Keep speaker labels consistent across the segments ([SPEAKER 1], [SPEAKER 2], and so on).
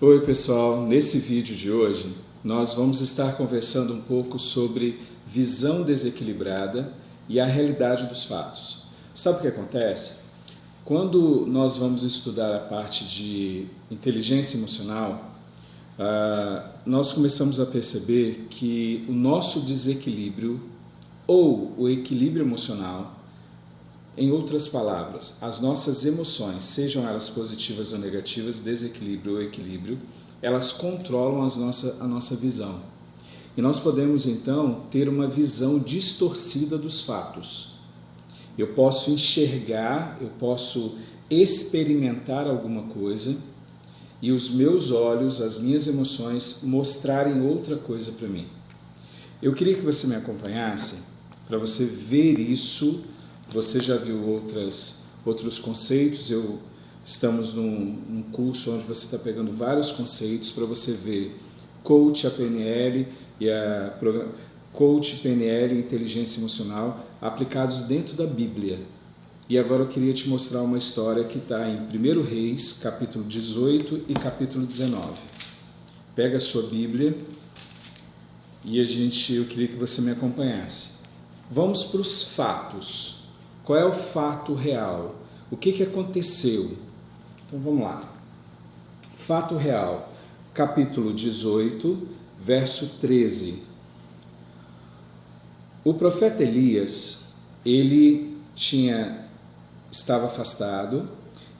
[SPEAKER 1] Oi pessoal, nesse vídeo de hoje nós vamos estar conversando um pouco sobre visão desequilibrada e a realidade dos fatos. Sabe o que acontece? Quando nós vamos estudar a parte de inteligência emocional, nós começamos a perceber que o nosso desequilíbrio ou o equilíbrio emocional, em outras palavras, as nossas emoções, sejam elas positivas ou negativas, desequilíbrio ou equilíbrio, elas controlam a nossa visão. E nós podemos, então, ter uma visão distorcida dos fatos. Eu posso enxergar, eu posso experimentar alguma coisa e os meus olhos, as minhas emoções mostrarem outra coisa para mim. Eu queria que você me acompanhasse para você ver isso. Você já viu outros conceitos, estamos num curso onde você está pegando vários conceitos para você ver Coach, a PNL Coach, PNL e Inteligência Emocional aplicados dentro da Bíblia. E agora eu queria te mostrar uma história que está em 1 Reis, capítulo 18 e capítulo 19. Pega a sua Bíblia e eu queria que você me acompanhasse. Vamos para os fatos. Qual é o fato real? O que aconteceu? Então vamos lá. Fato real, capítulo 18, verso 13. O profeta Elias, ele estava afastado,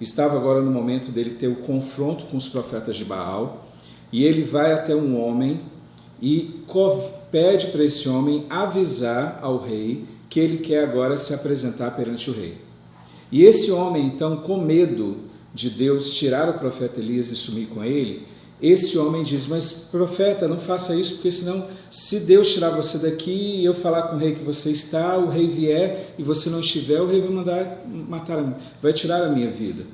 [SPEAKER 1] estava agora no momento dele ter o confronto com os profetas de Baal, e ele vai até um homem e pede para esse homem avisar ao rei que ele quer agora se apresentar perante o rei. E esse homem, então, com medo de Deus tirar o profeta Elias e sumir com ele, esse homem diz: mas profeta, não faça isso, porque senão, se Deus tirar você daqui e eu falar com o rei que você está, o rei vier e você não estiver, o rei vai tirar a minha vida.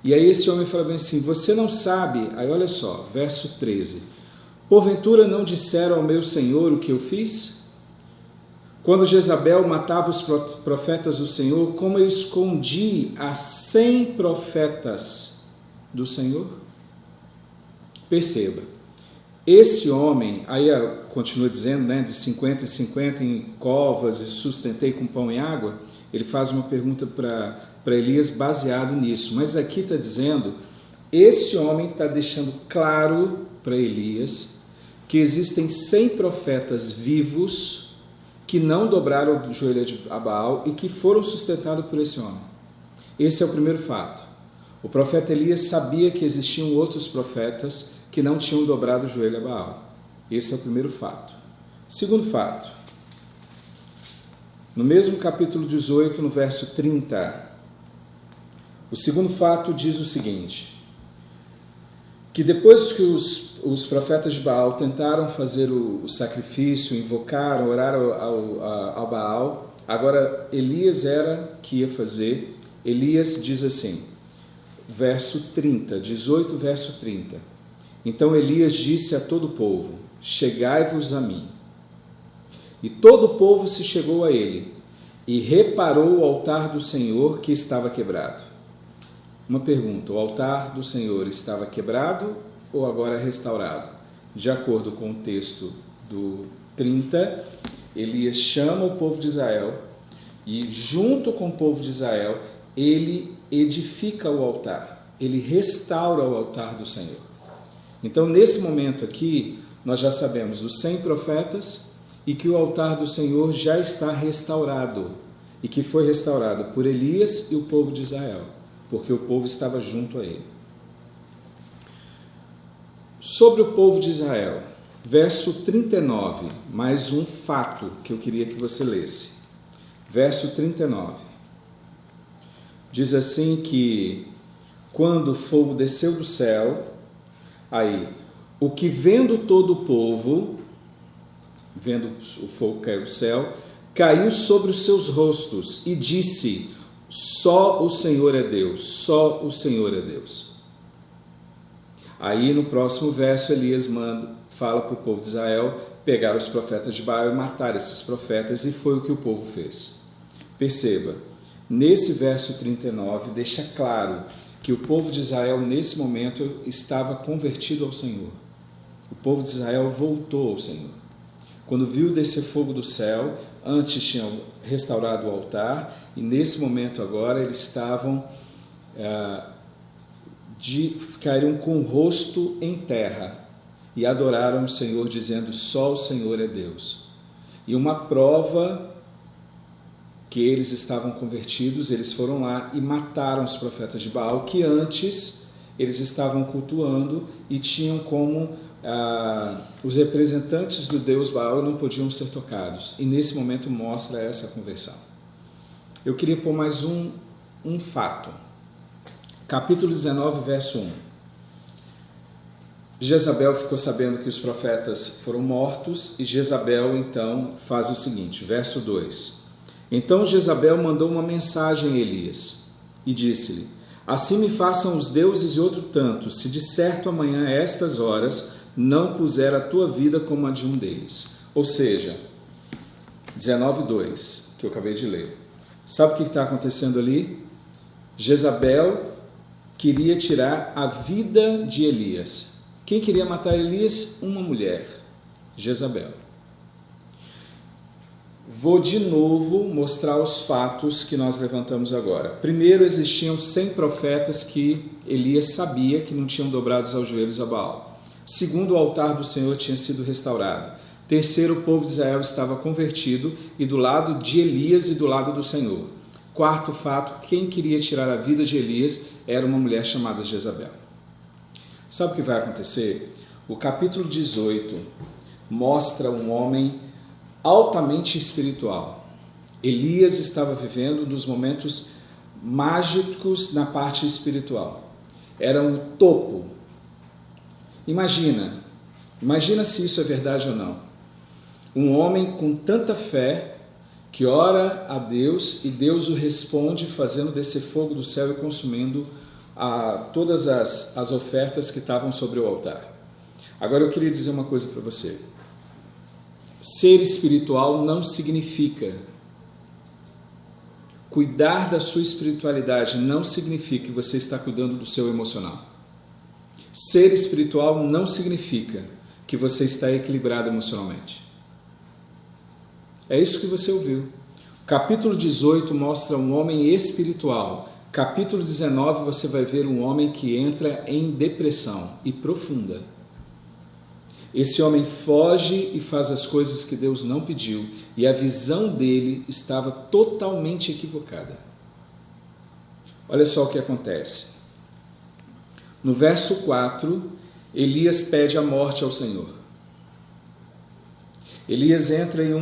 [SPEAKER 1] E aí esse homem fala bem assim: você não sabe, aí olha só, verso 13, porventura não disseram ao meu senhor o que eu fiz? Quando Jezabel matava os profetas do Senhor, como eu escondi a 100 profetas do Senhor? Perceba, esse homem, aí continua dizendo, né, de 50 em 50 em covas e sustentei com pão e água, ele faz uma pergunta para Elias baseado nisso, mas aqui está dizendo, esse homem está deixando claro para Elias que existem 100 profetas vivos que não dobraram o joelho a Baal e que foram sustentados por esse homem. Esse é o primeiro fato. O profeta Elias sabia que existiam outros profetas que não tinham dobrado o joelho a Baal. Esse é o primeiro fato. Segundo fato, no mesmo capítulo 18, no verso 30, o segundo fato diz o seguinte, que depois que os profetas de Baal tentaram fazer o sacrifício, invocaram, oraram ao Baal, agora Elias era que ia fazer. Elias diz assim, verso 30, 18, verso 30. Então Elias disse a todo o povo, chegai-vos a mim. E todo o povo se chegou a ele, e reparou o altar do Senhor que estava quebrado. Uma pergunta, o altar do Senhor estava quebrado ou agora restaurado? De acordo com o texto do 30, Elias chama o povo de Israel e junto com o povo de Israel, ele edifica o altar, ele restaura o altar do Senhor. Então, nesse momento aqui, nós já sabemos dos 100 profetas e que o altar do Senhor já está restaurado e que foi restaurado por Elias e o povo de Israel, porque o povo estava junto a ele. Sobre o povo de Israel, verso 39, mais um fato que eu queria que você lesse. Verso 39. Diz assim que quando o fogo desceu do céu, aí, o que vendo todo o povo, vendo o fogo cair do céu, caiu sobre os seus rostos e disse: só o Senhor é Deus, só o Senhor é Deus. Aí no próximo verso Elias fala para o povo de Israel pegar os profetas de Baal e matar esses profetas, e foi o que o povo fez. Perceba, nesse verso 39 deixa claro que o povo de Israel, nesse momento, estava convertido ao Senhor. O povo de Israel voltou ao Senhor. Quando viu descer fogo do céu, antes tinham restaurado o altar, e nesse momento agora eles estavam caíram com o rosto em terra e adoraram o Senhor, dizendo: só o Senhor é Deus. E uma prova que eles estavam convertidos, eles foram lá e mataram os profetas de Baal, que antes eles estavam cultuando e tinham como os representantes do Deus Baal não podiam ser tocados. E nesse momento mostra essa conversão. Eu queria pôr mais um fato. Capítulo 19, verso 1. Jezabel ficou sabendo que os profetas foram mortos e Jezabel então faz o seguinte, verso 2. Então Jezabel mandou uma mensagem a Elias e disse-lhe: assim me façam os deuses e outro tanto, se de certo amanhã a estas horas não puser a tua vida como a de um deles. Ou seja, 19:2, que eu acabei de ler. Sabe o que está acontecendo ali? Jezabel queria tirar a vida de Elias. Quem queria matar Elias? Uma mulher, Jezabel. Vou de novo mostrar os fatos que nós levantamos agora. Primeiro, existiam 100 profetas que Elias sabia que não tinham dobrados aos joelhos a Baal. Segundo, o altar do Senhor tinha sido restaurado. Terceiro, o povo de Israel estava convertido e do lado de Elias e do lado do Senhor. Quarto fato, quem queria tirar a vida de Elias era uma mulher chamada Jezabel. Sabe o que vai acontecer? O capítulo 18 mostra um homem altamente espiritual. Elias estava vivendo nos momentos mágicos na parte espiritual. Era o topo. Imagina se isso é verdade ou não. Um homem com tanta fé que ora a Deus e Deus o responde fazendo descer fogo do céu e consumindo todas as ofertas que estavam sobre o altar. Agora eu queria dizer uma coisa para você. Ser espiritual não significa cuidar da sua espiritualidade, não significa que você está cuidando do seu emocional. Ser espiritual não significa que você está equilibrado emocionalmente. É isso que você ouviu. Capítulo 18 mostra um homem espiritual. Capítulo 19 você vai ver um homem que entra em depressão e profunda. Esse homem foge e faz as coisas que Deus não pediu, e a visão dele estava totalmente equivocada. Olha só o que acontece. No verso 4, Elias pede a morte ao Senhor. Elias entra em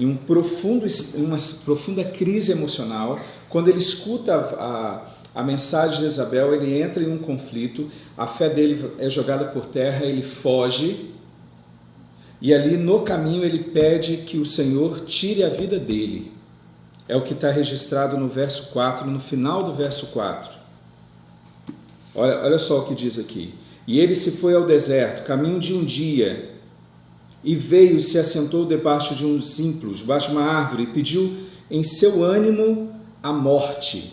[SPEAKER 1] uma profunda crise emocional. Quando ele escuta a mensagem de Jezabel, ele entra em um conflito, a fé dele é jogada por terra, ele foge, e ali no caminho ele pede que o Senhor tire a vida dele. É o que está registrado no verso 4, no final do verso 4. Olha só o que diz aqui. E ele se foi ao deserto, caminho de um dia, e veio e se assentou debaixo de um simplo, debaixo de uma árvore, e pediu em seu ânimo a morte.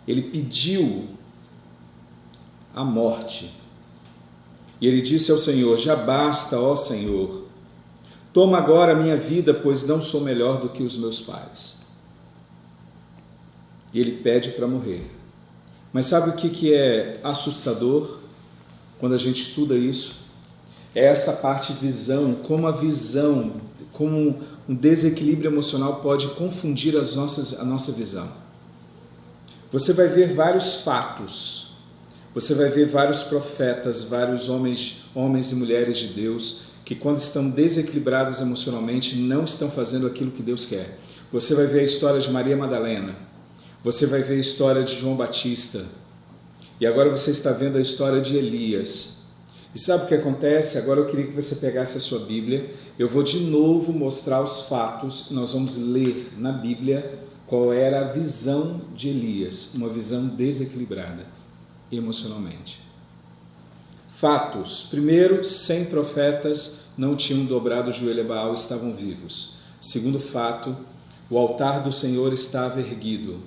[SPEAKER 1] Ele pediu a morte. E ele disse ao Senhor: já basta, ó Senhor, toma agora a minha vida, pois não sou melhor do que os meus pais. E ele pede para morrer. Mas sabe o que é assustador quando a gente estuda isso? É essa parte visão, como um desequilíbrio emocional pode confundir a nossa visão. Você vai ver vários fatos, você vai ver vários profetas, vários homens e mulheres de Deus que quando estão desequilibrados emocionalmente não estão fazendo aquilo que Deus quer. Você vai ver a história de Maria Madalena, você vai ver a história de João Batista e agora você está vendo a história de Elias. E sabe o que acontece? Agora eu queria que você pegasse a sua Bíblia, eu vou de novo mostrar os fatos, nós vamos ler na Bíblia qual era a visão de Elias, uma visão desequilibrada emocionalmente. Fatos. Primeiro, 100 profetas não tinham dobrado o joelho a Baal, estavam vivos. Segundo fato, o altar do Senhor estava erguido.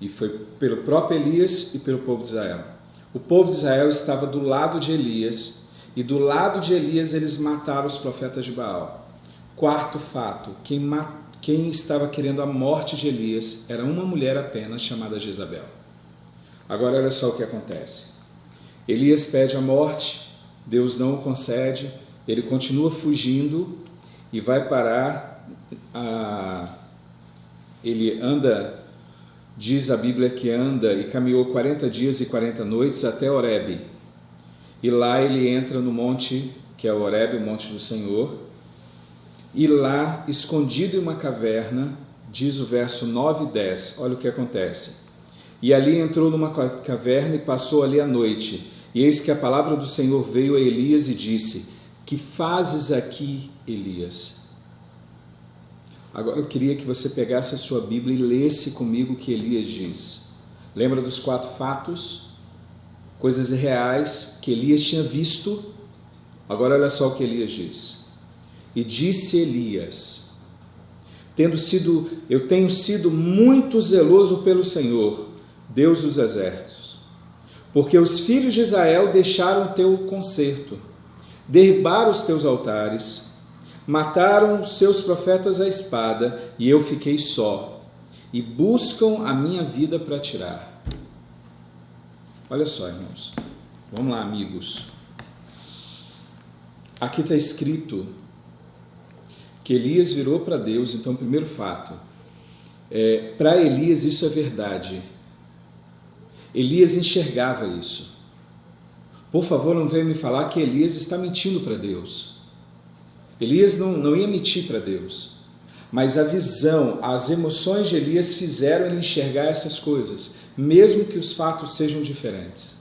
[SPEAKER 1] E foi pelo próprio Elias e pelo povo de Israel. O povo de Israel estava do lado de Elias, e do lado de Elias eles mataram os profetas de Baal. Quarto fato, quem estava querendo a morte de Elias era uma mulher apenas, chamada Jezabel. Agora olha só o que acontece. Elias pede a morte, Deus não o concede, ele continua fugindo e vai parar, ele anda, diz a Bíblia que anda e caminhou 40 dias e 40 noites até Horebe. E lá ele entra no monte, que é Horebe, o monte do Senhor, e lá, escondido em uma caverna, diz o verso 9 e 10, olha o que acontece. E ali entrou numa caverna e passou ali a noite. E eis que a palavra do Senhor veio a Elias e disse: que fazes aqui, Elias? Agora eu queria que você pegasse a sua Bíblia e lesse comigo o que Elias diz. Lembra dos 4 fatos? Coisas reais que Elias tinha visto. Agora olha só o que Elias diz. E disse Elias: eu tenho sido muito zeloso pelo Senhor, Deus dos exércitos, porque os filhos de Israel deixaram o teu concerto, derribaram os teus altares, mataram os seus profetas à espada, e eu fiquei só, e buscam a minha vida para tirar. Olha só, irmãos. Vamos lá, amigos. Aqui está escrito que Elias virou para Deus. Então, primeiro fato, para Elias isso é verdade. Elias enxergava isso. Por favor, não venha me falar que Elias está mentindo para Deus. Elias não ia mentir para Deus. Mas a visão, as emoções de Elias fizeram ele enxergar essas coisas, mesmo que os fatos sejam diferentes.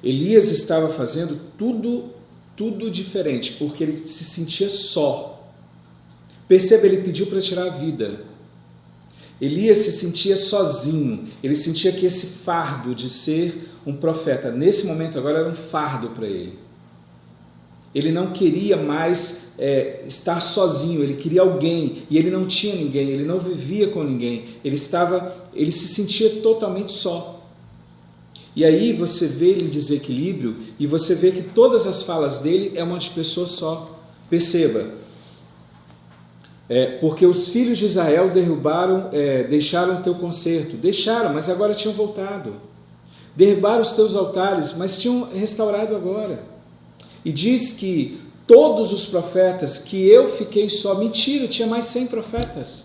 [SPEAKER 1] Elias estava fazendo tudo diferente, porque ele se sentia só. Perceba, ele pediu para tirar a vida. Elias se sentia sozinho, ele sentia que esse fardo de ser um profeta, nesse momento agora era um fardo para ele. Ele não queria mais estar sozinho, ele queria alguém, e ele não tinha ninguém, ele não vivia com ninguém, ele se sentia totalmente só. E aí você vê ele em desequilíbrio, e você vê que todas as falas dele é uma de pessoa só. Perceba, porque os filhos de Israel deixaram o teu concerto, deixaram, mas agora tinham voltado. Derribaram os teus altares, mas tinham restaurado agora. E diz que todos os profetas, que eu fiquei só, mentira, tinha mais 100 profetas.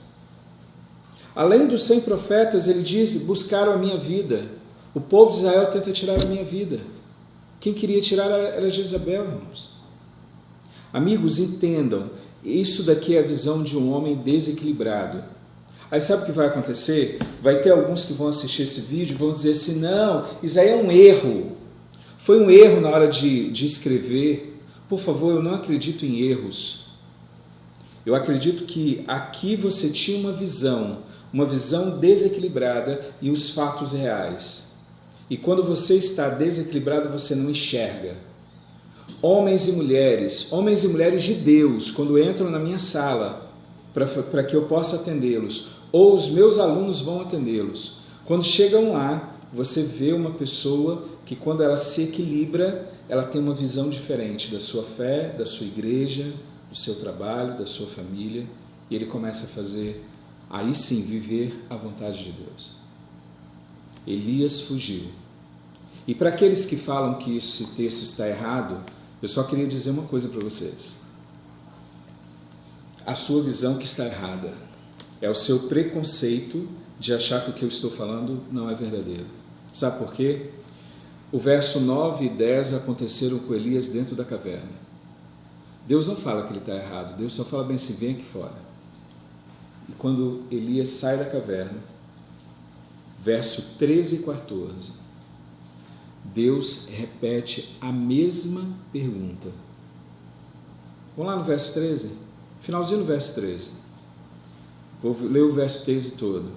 [SPEAKER 1] Além dos 100 profetas, ele diz, buscaram a minha vida. O povo de Israel tenta tirar a minha vida. Quem queria tirar era Jezabel, irmãos. Amigos, entendam, isso daqui é a visão de um homem desequilibrado. Aí sabe o que vai acontecer? Vai ter alguns que vão assistir esse vídeo e vão dizer assim, não, isso aí é um erro. Foi um erro na hora de escrever. Por favor, eu não acredito em erros. Eu acredito que aqui você tinha uma visão desequilibrada e os fatos reais. E quando você está desequilibrado, você não enxerga. Homens e mulheres de Deus, quando entram na minha sala, para que eu possa atendê-los, ou os meus alunos vão atendê-los, quando chegam lá, você vê uma pessoa que quando ela se equilibra, ela tem uma visão diferente da sua fé, da sua igreja, do seu trabalho, da sua família, e ele começa a fazer, aí sim, viver a vontade de Deus. Elias fugiu. E para aqueles que falam que esse texto está errado, eu só queria dizer uma coisa para vocês. A sua visão que está errada é o seu preconceito de achar que o que eu estou falando não é verdadeiro. Sabe por quê? O verso 9 e 10 aconteceram com Elias dentro da caverna. Deus não fala que ele está errado, Deus só fala bem assim, vem aqui fora. E quando Elias sai da caverna, verso 13 e 14, Deus repete a mesma pergunta. Vamos lá no verso 13, finalzinho do verso 13. Vou ler o verso 13 todo.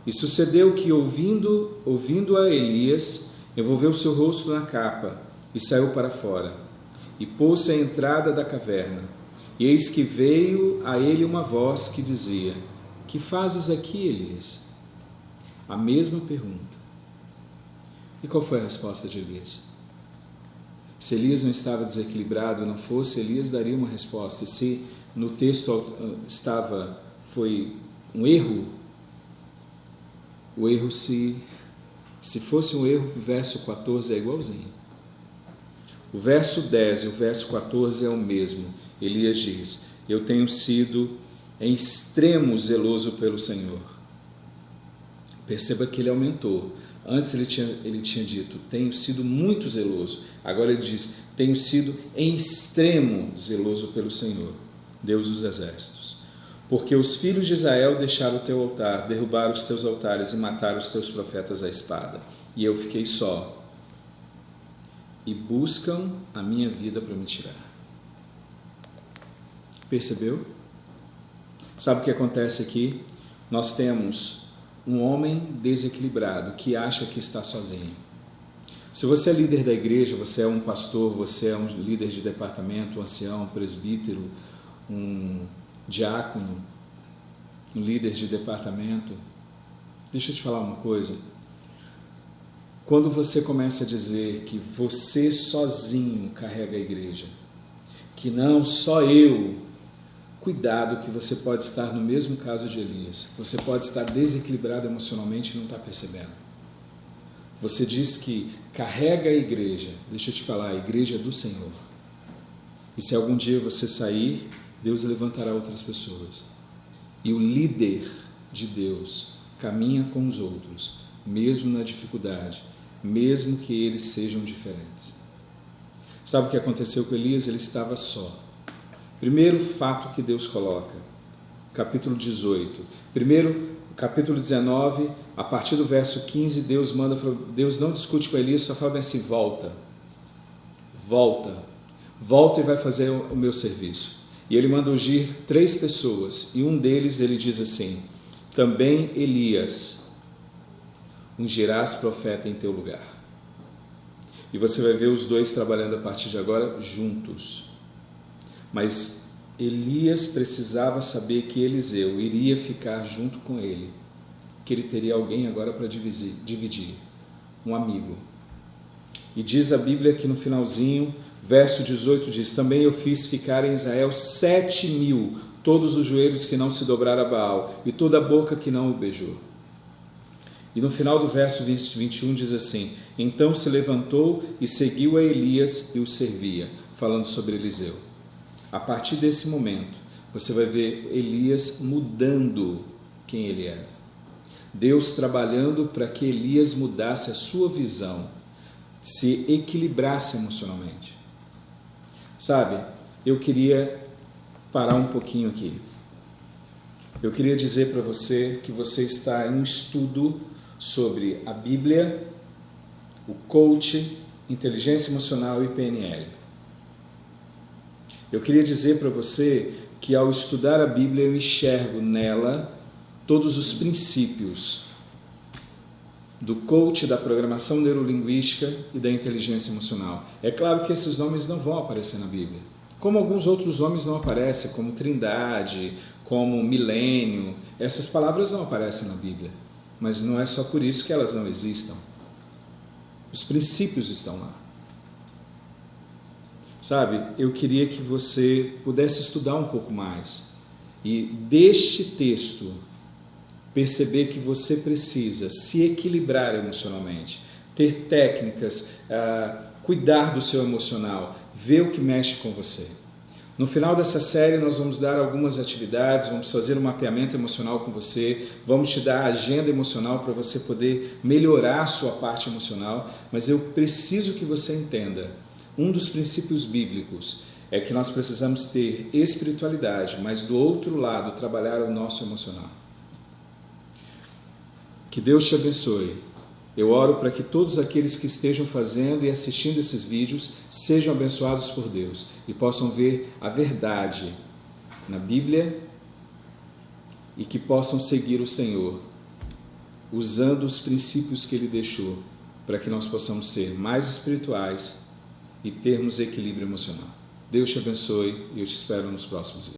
[SPEAKER 1] E sucedeu que, ouvindo a Elias, envolveu seu rosto na capa e saiu para fora, e pôs-se à entrada da caverna. E eis que veio a ele uma voz que dizia, que fazes aqui, Elias? a mesma pergunta. E qual foi a resposta de Elias? Se Elias não estava desequilibrado, não fosse, Elias daria uma resposta. E se no texto foi um erro, o erro se fosse um erro, o verso 14 é igualzinho. O verso 10 e o verso 14 é o mesmo. Elias diz: eu tenho sido em extremo zeloso pelo Senhor. Perceba que ele aumentou. Antes ele tinha dito: tenho sido muito zeloso. Agora ele diz: tenho sido em extremo zeloso pelo Senhor, Deus dos exércitos. Porque os filhos de Israel deixaram o teu altar, derrubaram os teus altares e mataram os teus profetas à espada. E eu fiquei só. E buscam a minha vida para me tirar. Percebeu? Sabe o que acontece aqui? Nós temos um homem desequilibrado que acha que está sozinho. Se você é líder da igreja, você é um pastor, você é um líder de departamento, um ancião, um presbítero, um diácono, um líder de departamento, deixa eu te falar uma coisa. Quando você começa a dizer que você sozinho carrega a igreja, que não, só eu, cuidado que você pode estar no mesmo caso de Elias. Você pode estar desequilibrado emocionalmente e não está percebendo. Você diz que carrega a igreja. Deixa eu te falar, a igreja é do Senhor. E se algum dia você sair, Deus levantará outras pessoas. E o líder de Deus caminha com os outros, mesmo na dificuldade, mesmo que eles sejam diferentes. Sabe o que aconteceu com Elias? Ele estava só. Primeiro fato que Deus coloca, capítulo 18. Primeiro, capítulo 19, a partir do verso 15, Deus não discute com Elias, só fala assim: volta e vai fazer o meu serviço. E ele manda ungir 3 pessoas, e um deles ele diz assim: também Elias ungirás profeta em teu lugar. E você vai ver os dois trabalhando a partir de agora juntos. Mas Elias precisava saber que Eliseu iria ficar junto com ele, que ele teria alguém agora para dividir, um amigo. E diz a Bíblia que no finalzinho, verso 18 diz: também eu fiz ficar em Israel 7.000, todos os joelhos que não se dobraram a Baal, e toda a boca que não o beijou. E no final do verso 21 diz assim: então se levantou e seguiu a Elias e o servia, falando sobre Eliseu. A partir desse momento, você vai ver Elias mudando quem ele era. Deus trabalhando para que Elias mudasse a sua visão, se equilibrasse emocionalmente. Sabe, eu queria parar um pouquinho aqui. Eu queria dizer para você que você está em um estudo sobre a Bíblia, o coach, inteligência emocional e PNL. Eu queria dizer para você que ao estudar a Bíblia eu enxergo nela todos os princípios do coach, da programação neurolinguística e da inteligência emocional. É claro que esses nomes não vão aparecer na Bíblia, como alguns outros nomes não aparecem, como Trindade, como milênio. Essas palavras não aparecem na Bíblia, mas não é só por isso que elas não existam. Os princípios estão lá. Sabe, eu queria que você pudesse estudar um pouco mais e deste texto perceber que você precisa se equilibrar emocionalmente, ter técnicas, cuidar do seu emocional, ver o que mexe com você. No final dessa série nós vamos dar algumas atividades, vamos fazer um mapeamento emocional com você, vamos te dar a agenda emocional para você poder melhorar a sua parte emocional, mas eu preciso que você entenda. Um dos princípios bíblicos é que nós precisamos ter espiritualidade, mas do outro lado trabalhar o nosso emocional. Que Deus te abençoe. Eu oro para que todos aqueles que estejam fazendo e assistindo esses vídeos sejam abençoados por Deus e possam ver a verdade na Bíblia e que possam seguir o Senhor, usando os princípios que Ele deixou, para que nós possamos ser mais espirituais e termos equilíbrio emocional. Deus te abençoe e eu te espero nos próximos vídeos.